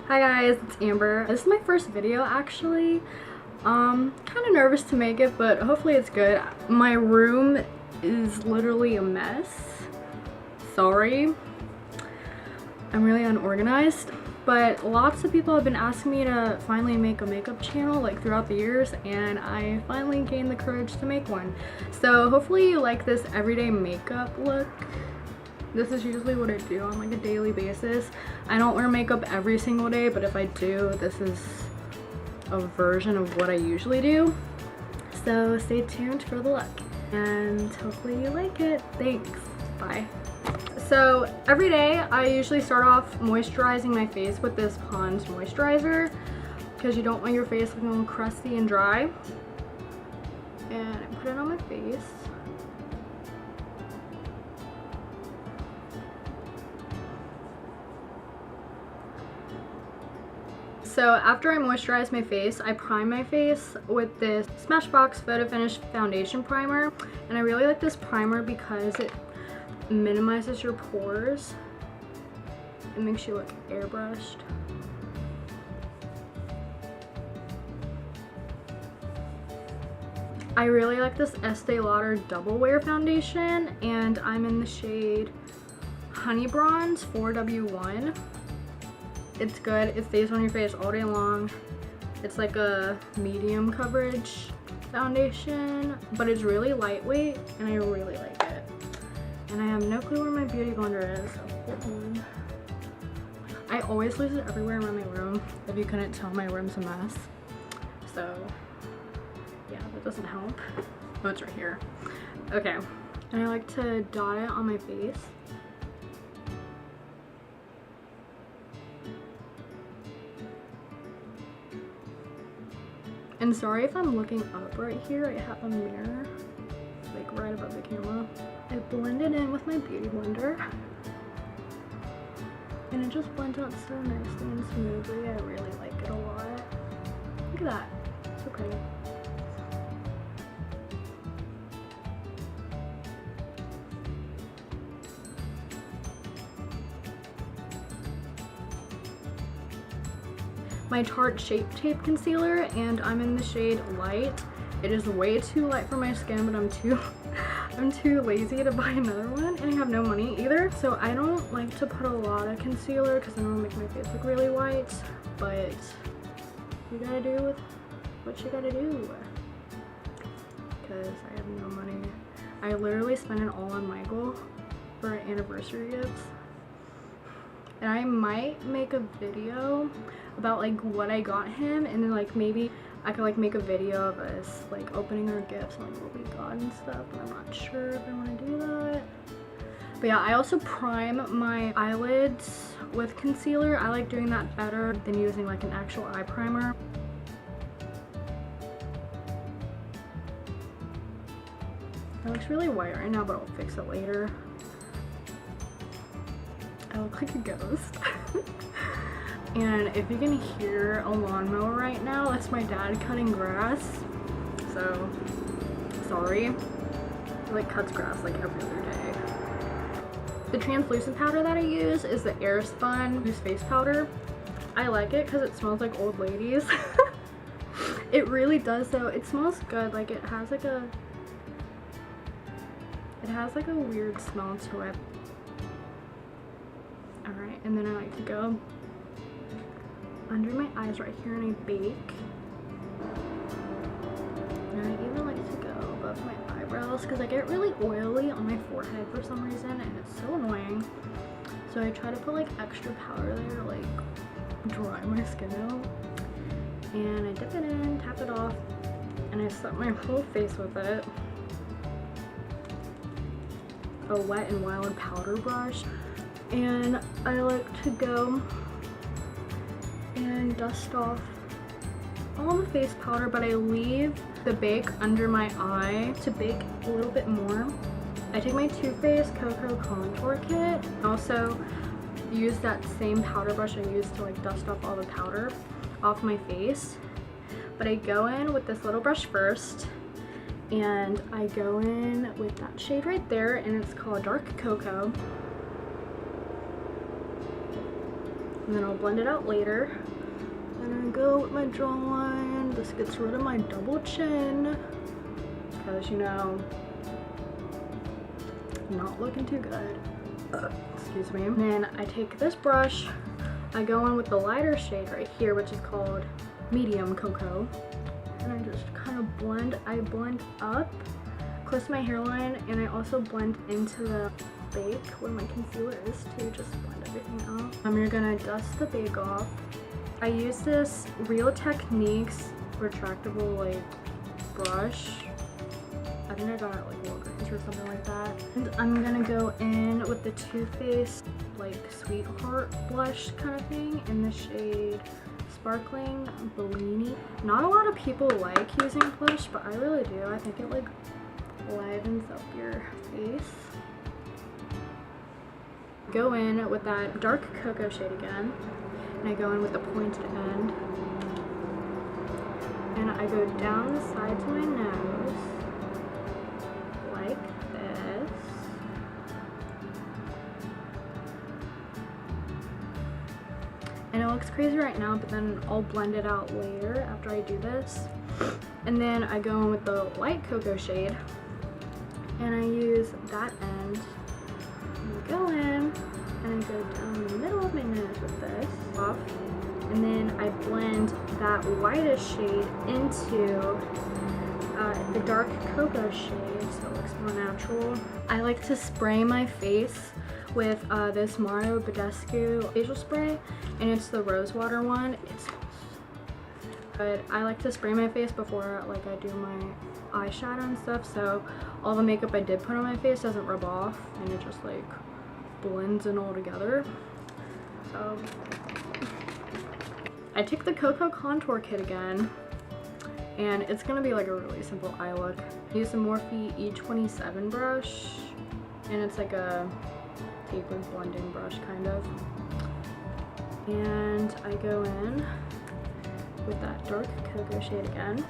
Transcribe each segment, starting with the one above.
Hi guys, it's Amber. This is my first video actually. Kind of nervous to make it, but hopefully it's good. My room is literally a mess. Sorry. I'm really unorganized, but lots of people have been asking me to finally make a makeup channel like throughout the years, and I finally gained the courage to make one. So hopefully you like this everyday makeup look. This is usually what I do on like a daily basis. I don't wear makeup every single day, but if I do, this is a version of what I usually do. So stay tuned for the look and hopefully you like it. Thanks. Bye. So every day I usually start off moisturizing my face with this Pond's moisturizer because you don't want your face looking crusty and dry. And I put it on my face. So after I moisturize my face, I prime my face with this Smashbox Photo Finish Foundation Primer. And I really like this primer because it minimizes your pores. It makes you look airbrushed. I really like this Estee Lauder Double Wear Foundation, and I'm in the shade Honey Bronze 4W1. It's good. It stays on your face all day long. It's like a medium coverage foundation, but it's really lightweight and I really like it. And I have no clue where my beauty blender is. I always lose it everywhere around my room. If you couldn't tell, my room's a mess. So yeah, that doesn't help. Oh, it's right here. Okay. And I like to dot it on my face. And sorry if I'm looking up right here, I have a mirror like right above the camera. I blend it in with my beauty blender and it just blends out so nicely and smoothly. I really like it a lot. Look at that, so pretty. My Tarte Shape Tape Concealer, and I'm in the shade Light. It is way too light for my skin, but I'm too lazy to buy another one, and I have no money either. So I don't like to put a lot of concealer because then it'll make my face look really white, but you gotta do with what you gotta do because I have no money. I literally spent it all on Michael for anniversary gifts. And I might make a video about like what I got him, and then like maybe I could like make a video of us like opening our gifts and like what we got and stuff, but I'm not sure if I want to do that. But yeah, I also prime my eyelids with concealer. I like doing that better than using like an actual eye primer. It looks really white right now, but I'll fix it later. I look like a ghost. And if you can hear a lawnmower right now, that's my dad cutting grass. So, sorry. He like cuts grass like every other day. The translucent powder that I use is the Airspun Loose Face Powder. I like it because it smells like old ladies. It really does though. It smells good. Like it has like a weird smell to it. Alright, and then I like to go under my eyes right here and I bake. And I even like to go above my eyebrows because I get really oily on my forehead for some reason and it's so annoying. So I try to put like extra powder there to like dry my skin out. And I dip it in, tap it off, and I set my whole face with it. A Wet n Wild powder brush. And I like to go and dust off all the face powder, but I leave the bake under my eye to bake a little bit more. I take my Too Faced Cocoa Contour Kit. I also use that same powder brush I used to like dust off all the powder off my face. But I go in with this little brush first, and I go in with that shade right there, and it's called Dark Cocoa. and then I'll blend it out later. And I go with my jawline. This gets rid of my double chin because, you know, not looking too good. Excuse me. And then I take this brush, I go in with the lighter shade right here, which is called Medium Cocoa, and I just kind of blend. I blend up close to my hairline, and I also blend into the bake where my concealer is to just blend everything out. You're gonna dust the bake off. I use this Real Techniques retractable like brush. I think I got it at like Walgreens or something like that. And I'm gonna go in with the Too Faced like Sweetheart blush kind of thing in the shade Sparkling Bellini. Not a lot of people like using blush, but I really do. I think it like livens up your face. Go in with that dark cocoa shade again, and I go in with the pointed end, and I go down the sides of my nose like this. And it looks crazy right now, but then I'll blend it out later after I do this. And then I go in with the light cocoa shade, and I use that end. And I go in, and I go down the middle of my nose with this off. And then I blend that whitest shade into the dark cocoa shade so it looks more natural. I like to spray my face with this Mario Badescu facial spray, and it's the rose water one. It's but I like to spray my face before like I do my eyeshadow and stuff, so all the makeup I did put on my face doesn't rub off and it just like blends in all together. So I took the Cocoa Contour Kit again, and it's gonna be like a really simple eye look. I use the Morphe E27 brush, and it's like a tapered blending brush kind of. And I go in with that dark cocoa shade again.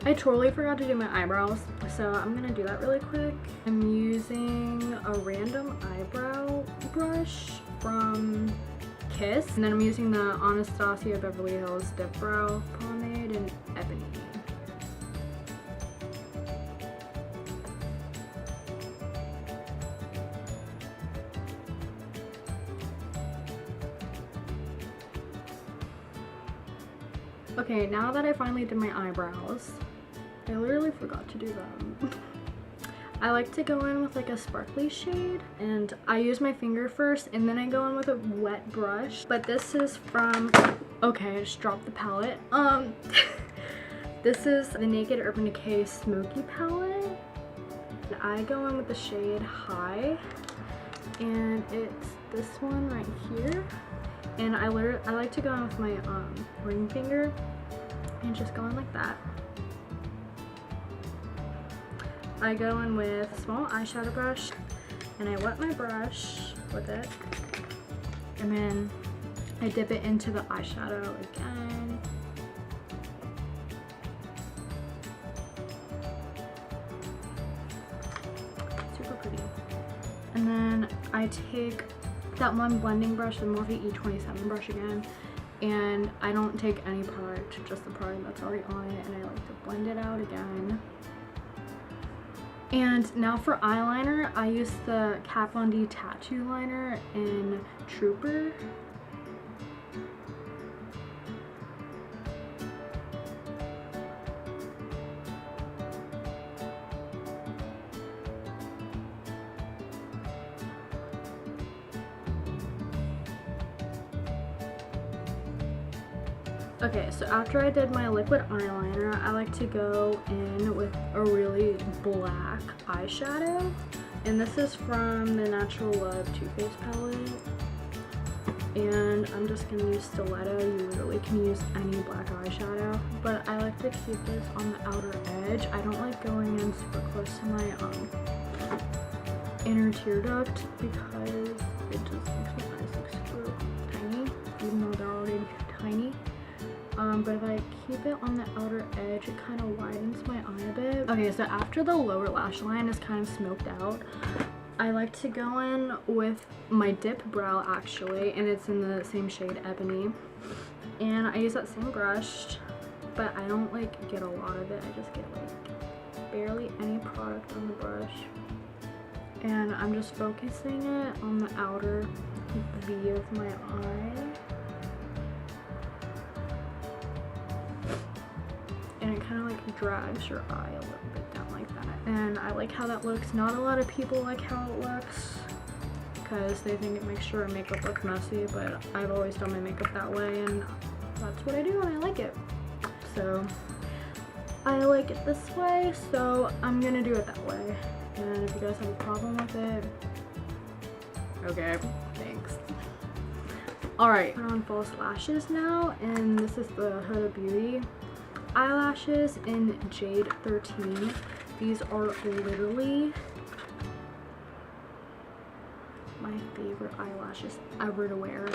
I totally forgot to do my eyebrows, so I'm gonna do that really quick. I'm using a random eyebrow brush from Kiss, and then I'm using the Anastasia Beverly Hills Dip Brow Pomade in Ebony. Okay, now that I finally did my eyebrows, I literally forgot to do them. I like to go in with like a sparkly shade, and I use my finger first and then I go in with a wet brush. But this is from, okay, I just dropped the palette. This is the Naked Urban Decay Smoky palette. And I go in with the shade High, and it's this one right here. And I like to go in with my ring finger and just go in like that. I go in with a small eyeshadow brush, and I wet my brush with it, and then I dip it into the eyeshadow again. Super pretty. And then I take that one blending brush, the Morphe E27 brush again, and I don't take any product, just the product that's already on it, and I like to blend it out again. And now for eyeliner, I use the Kat Von D Tattoo Liner in Trooper. Okay, so after I did my liquid eyeliner, I like to go in with a really black eyeshadow. And this is from the Natural Love Too Faced palette. And I'm just going to use Stiletto. You literally can use any black eyeshadow. But I like to keep this on the outer edge. I don't like going in super close to my inner tear duct because it just makes my eyes look super tiny, even though they're already tiny. But if I keep it on the outer edge, it kind of widens my eye a bit. Okay, so after the lower lash line is kind of smoked out, I like to go in with my dip brow actually, and it's in the same shade Ebony. And I use that same brush, but I don't like get a lot of it. I just get like barely any product on the brush. And I'm just focusing it on the outer V of my eye. And it kind of like drags your eye a little bit down like that. And I like how that looks. Not a lot of people like how it looks because they think it makes your makeup look messy, but I've always done my makeup that way and that's what I do and I like it. So I like it this way, so I'm gonna do it that way. And if you guys have a problem with it, okay, thanks. Alright, put on false lashes now, and this is the Huda Beauty eyelashes in Jade 13. These are literally my favorite eyelashes ever to wear.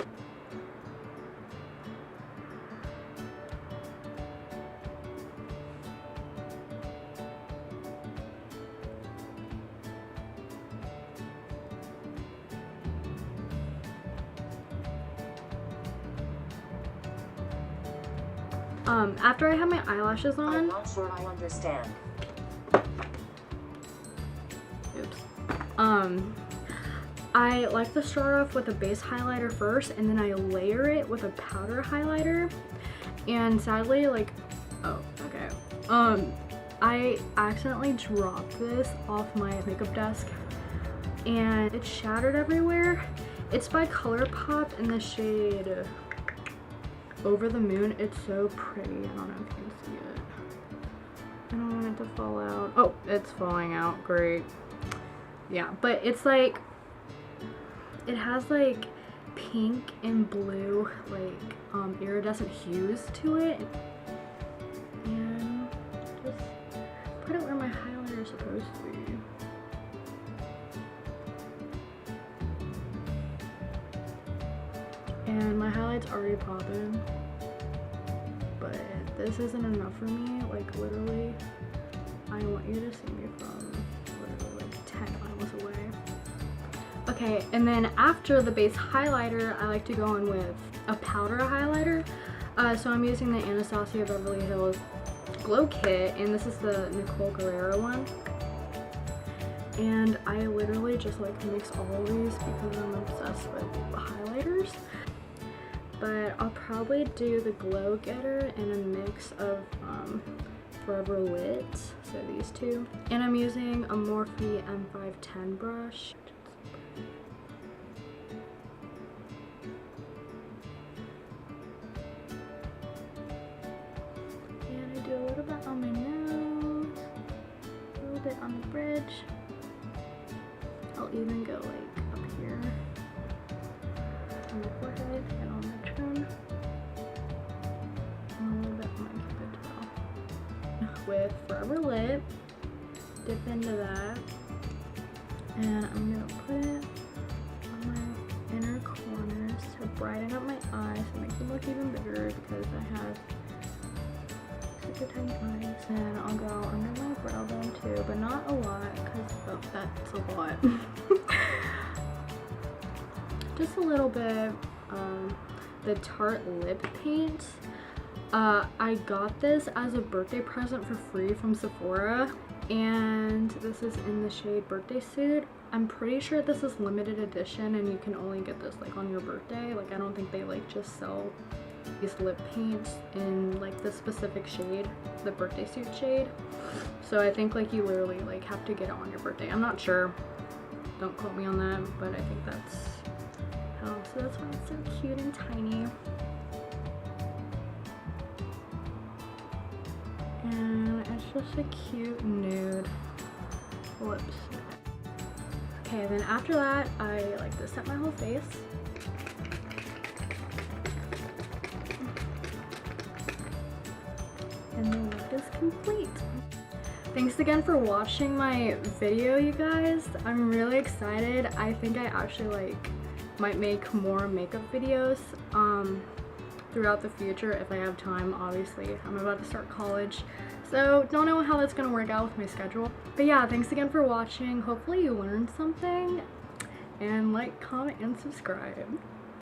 After I have my eyelashes on, I'm not sure I understand. oops. I like to start off with a base highlighter first, and then I layer it with a powder highlighter. And sadly, like, oh, okay. I accidentally dropped this off my makeup desk, and it shattered everywhere. It's by ColourPop in the shade Over the Moon. It's so pretty. I don't know if you can see it. I don't want it to fall out. Oh, it's falling out. Great. Yeah, but it's like, it has like pink and blue like iridescent hues to it. And just put it where my highlighter is supposed to be. And my highlight's already popping, but this isn't enough for me. Like literally, I want you to see me from literally like 10 miles away. Okay, and then after the base highlighter, I like to go in with a powder highlighter. So I'm using the Anastasia Beverly Hills Glow Kit, and this is the Nicole Guerrero one. And I literally just like mix all of these because I'm obsessed with highlighters. But I'll probably do the Glow Getter in a mix of Forever Lit, so these two. And I'm using a Morphe M510 brush. And I do a little bit on my nose, a little bit on the bridge. I'll even go like up here on the forehead and on the chin, and a little bit on my cupid as well. With Forever Lit, dip into that, and I'm gonna put it on my inner corners to brighten up my eyes and make them look even bigger because I have super tiny eyes. And I'll go under my brow bone too, but not a lot because that's a lot. Just a little bit. The Tarte lip paint. I got this as a birthday present for free from Sephora, and this is in the shade Birthday Suit. I'm pretty sure this is limited edition and you can only get this like on your birthday. Like I don't think they like just sell these lip paints in like the specific shade, the Birthday Suit shade. So I think like you literally like have to get it on your birthday. I'm not sure. Don't quote me on that, but I think that's how. So that's why it's so cute and tiny. And it's just a cute nude lipstick. Okay, then after that, I like to set my whole face. And the look is complete. Thanks again for watching my video, you guys. I'm really excited. I think I actually like might make more makeup videos throughout the future if I have time. Obviously, I'm about to start college, so don't know how that's gonna work out with my schedule. But yeah, thanks again for watching. Hopefully you learned something, and like, comment, and subscribe.